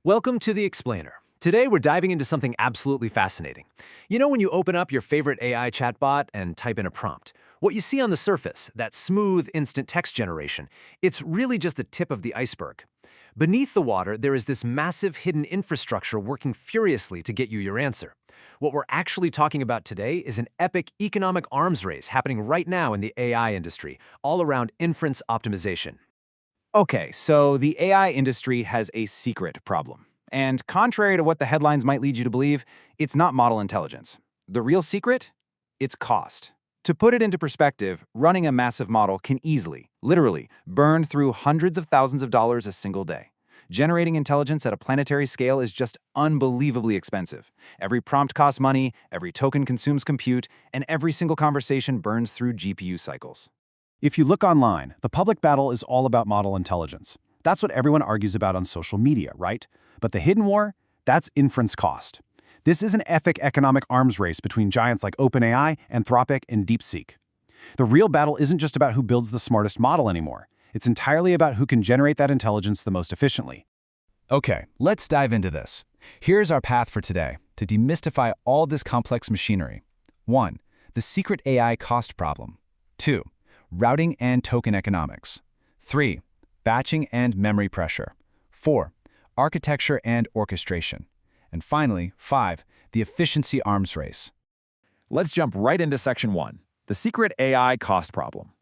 Welcome to The Explainer. Today we're diving into something absolutely fascinating. You know when you open up your favorite AI chatbot and type in a prompt, what you see on the surface, that smooth, instant text generation, it's really just the tip of the iceberg. Beneath the water, there is this massive hidden infrastructure working furiously to get you your answer. What we're actually talking about today is an epic economic arms race happening right now in the AI industry, all around inference optimization. Okay, so the AI industry has a secret problem. And contrary to what the headlines might lead you to believe, it's not model intelligence. The real secret? It's cost. To put it into perspective, running a massive model can easily, literally, burn through hundreds of thousands of dollars a single day. Generating intelligence at a planetary scale is just unbelievably expensive. Every prompt costs money, every token consumes compute, and every single conversation burns through GPU cycles. If you look online, the public battle is all about model intelligence. That's what everyone argues about on social media, right? But the hidden war? That's inference cost. This is an epic economic arms race between giants like OpenAI, Anthropic, and DeepSeek. The real battle isn't just about who builds the smartest model anymore. It's entirely about who can generate that intelligence the most efficiently. Okay, let's dive into this. Here's our path for today to demystify all this complex machinery. 1. The secret AI cost problem. 2. Routing and token economics. 3. Batching and memory pressure. 4. Architecture and orchestration. And finally, 5. The efficiency arms race. Let's jump right into Section 1, the secret AI cost problem.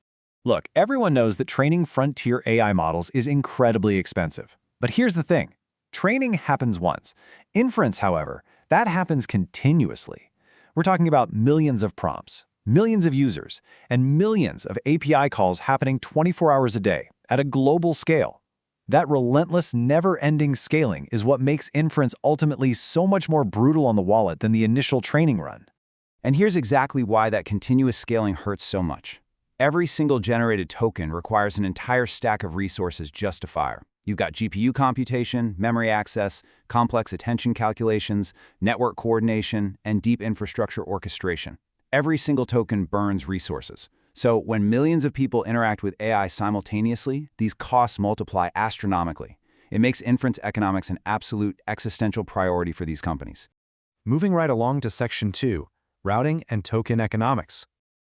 Look, everyone knows that training frontier AI models is incredibly expensive. But here's the thing. Training happens once. Inference, however, that happens continuously. We're talking about millions of prompts, millions of users, and millions of API calls happening 24 hours a day at a global scale. That relentless, never-ending scaling is what makes inference ultimately so much more brutal on the wallet than the initial training run. And here's exactly why that continuous scaling hurts so much. Every single generated token requires an entire stack of resources just to fire. You've got GPU computation, memory access, complex attention calculations, network coordination, and deep infrastructure orchestration. Every single token burns resources. So when millions of people interact with AI simultaneously, these costs multiply astronomically. It makes inference economics an absolute existential priority for these companies. Moving right along to Section 2, routing and token economics.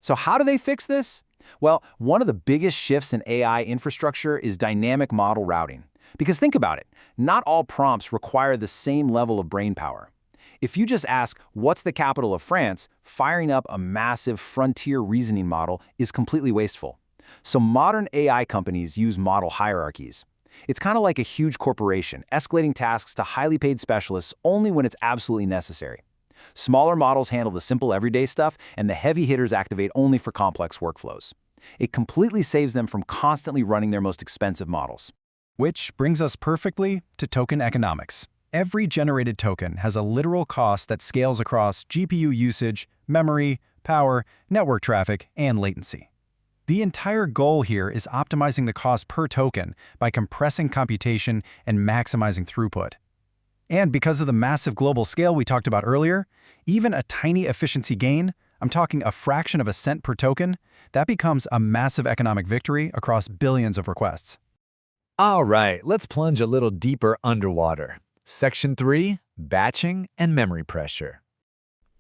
So how do they fix this? Well, one of the biggest shifts in AI infrastructure is dynamic model routing. Because think about it, not all prompts require the same level of brainpower. If you just ask, what's the capital of France, firing up a massive frontier reasoning model is completely wasteful. So modern AI companies use model hierarchies. It's kind of like a huge corporation, escalating tasks to highly paid specialists only when it's absolutely necessary. Smaller models handle the simple everyday stuff, and the heavy hitters activate only for complex workflows. It completely saves them from constantly running their most expensive models. Which brings us perfectly to token economics. Every generated token has a literal cost that scales across GPU usage, memory, power, network traffic, and latency. The entire goal here is optimizing the cost per token by compressing computation and maximizing throughput. And because of the massive global scale we talked about earlier, even a tiny efficiency gain, I'm talking a fraction of a cent per token, that becomes a massive economic victory across billions of requests. All right, let's plunge a little deeper underwater. Section 3, batching and memory pressure.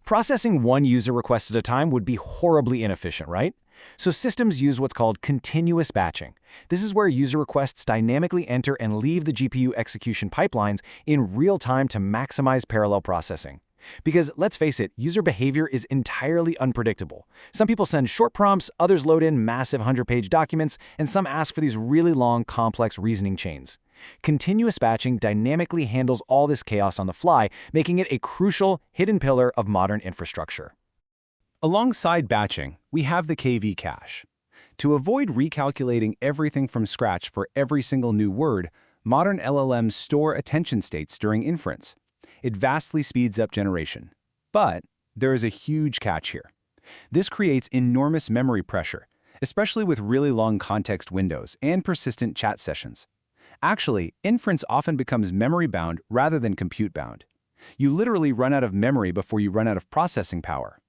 Processing one user request at a time would be horribly inefficient, right? So systems use what's called continuous batching. This is where user requests dynamically enter and leave the GPU execution pipelines in real time to maximize parallel processing. Because let's face it, user behavior is entirely unpredictable. Some people send short prompts, others load in massive 100-page documents, and some ask for these really long, complex reasoning chains. Continuous batching dynamically handles all this chaos on the fly, making it a crucial, hidden pillar of modern infrastructure. Alongside batching, we have the KV cache. To avoid recalculating everything from scratch for every single new word, modern LLMs store attention states during inference. It vastly speeds up generation. But there is a huge catch here. This creates enormous memory pressure, especially with really long context windows and persistent chat sessions. Actually, inference often becomes memory-bound rather than compute-bound. You literally run out of memory before you run out of processing power.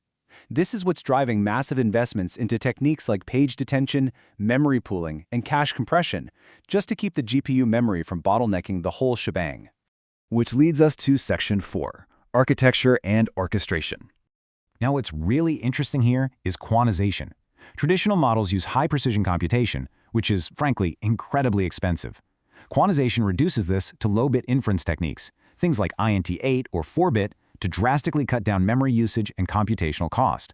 This is what's driving massive investments into techniques like page detention, memory pooling, and cache compression, just to keep the GPU memory from bottlenecking the whole shebang. Which leads us to Section 4, Architecture and Orchestration. Now, what's really interesting here is quantization. Traditional models use high-precision computation, which is, frankly, incredibly expensive. Quantization reduces this to low-bit inference techniques, things like INT8 or 4-bit, to drastically cut down memory usage and computational cost.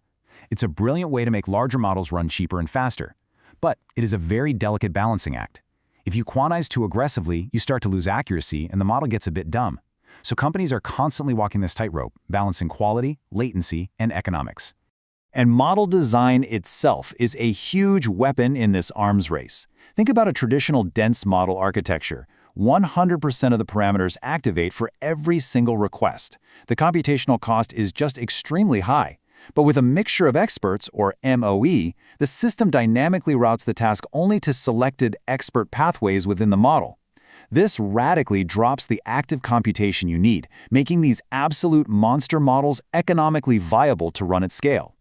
It's a brilliant way to make larger models run cheaper and faster. But it is a very delicate balancing act. If you quantize too aggressively, you start to lose accuracy and the model gets a bit dumb. So companies are constantly walking this tightrope, balancing quality, latency, and economics. And model design itself is a huge weapon in this arms race. Think about a traditional dense model architecture. 100% of the parameters activate for every single request. The computational cost is just extremely high. But with a mixture of experts, or MOE, the system dynamically routes the task only to selected expert pathways within the model. This radically drops the active computation you need, making these absolute monster models economically viable to run at scale.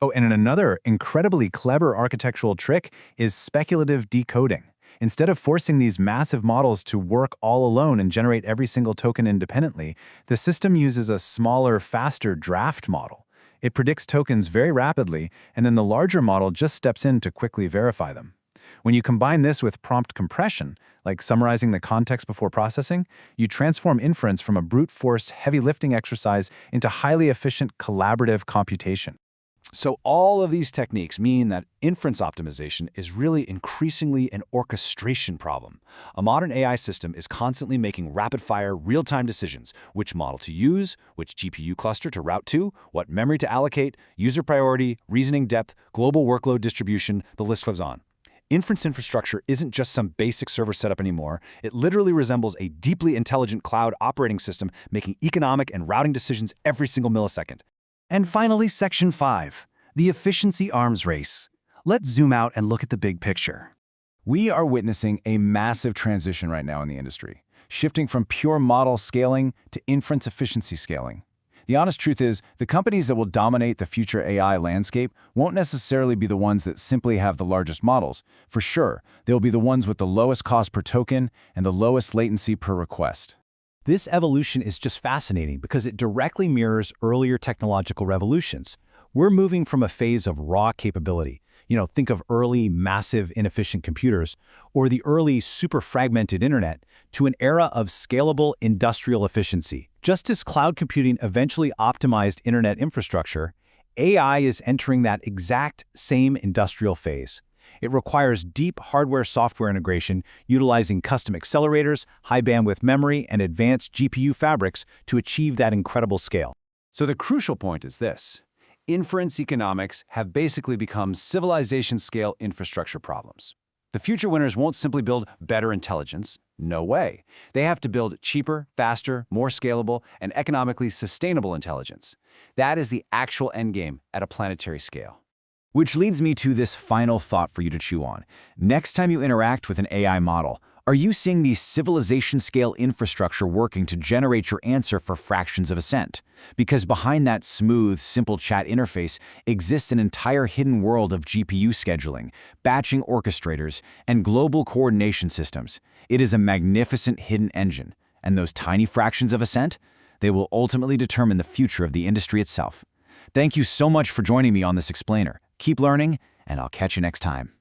Oh, and another incredibly clever architectural trick is speculative decoding. Instead of forcing these massive models to work all alone and generate every single token independently, the system uses a smaller, faster draft model. It predicts tokens very rapidly, and then the larger model just steps in to quickly verify them. When you combine this with prompt compression, like summarizing the context before processing, you transform inference from a brute force heavy lifting exercise into highly efficient collaborative computation. So all of these techniques mean that inference optimization is really increasingly an orchestration problem. A modern AI system is constantly making rapid-fire, real-time decisions: which model to use, which GPU cluster to route to, what memory to allocate, user priority, reasoning depth, global workload distribution, the list goes on. Inference infrastructure isn't just some basic server setup anymore. It literally resembles a deeply intelligent cloud operating system making economic and routing decisions every single millisecond. And finally, Section 5, the efficiency arms race. Let's zoom out and look at the big picture. We are witnessing a massive transition right now in the industry, shifting from pure model scaling to inference efficiency scaling. The honest truth is, the companies that will dominate the future AI landscape won't necessarily be the ones that simply have the largest models. For sure, they'll be the ones with the lowest cost per token and the lowest latency per request. This evolution is just fascinating because it directly mirrors earlier technological revolutions. We're moving from a phase of raw capability. Think of early, massive, inefficient computers, or the early, super fragmented internet, to an era of scalable industrial efficiency. Just as cloud computing eventually optimized internet infrastructure, AI is entering that exact same industrial phase. It requires deep hardware-software integration, utilizing custom accelerators, high-bandwidth memory, and advanced GPU fabrics to achieve that incredible scale. So the crucial point is this: inference economics have basically become civilization-scale infrastructure problems. The future winners won't simply build better intelligence. No way. They have to build cheaper, faster, more scalable, and economically sustainable intelligence. That is the actual endgame at a planetary scale. Which leads me to this final thought for you to chew on. Next time you interact with an AI model, are you seeing the civilization-scale infrastructure working to generate your answer for fractions of a cent? Because behind that smooth, simple chat interface exists an entire hidden world of GPU scheduling, batching orchestrators, and global coordination systems. It is a magnificent hidden engine, and those tiny fractions of a cent, they will ultimately determine the future of the industry itself. Thank you so much for joining me on this explainer. Keep learning, and I'll catch you next time.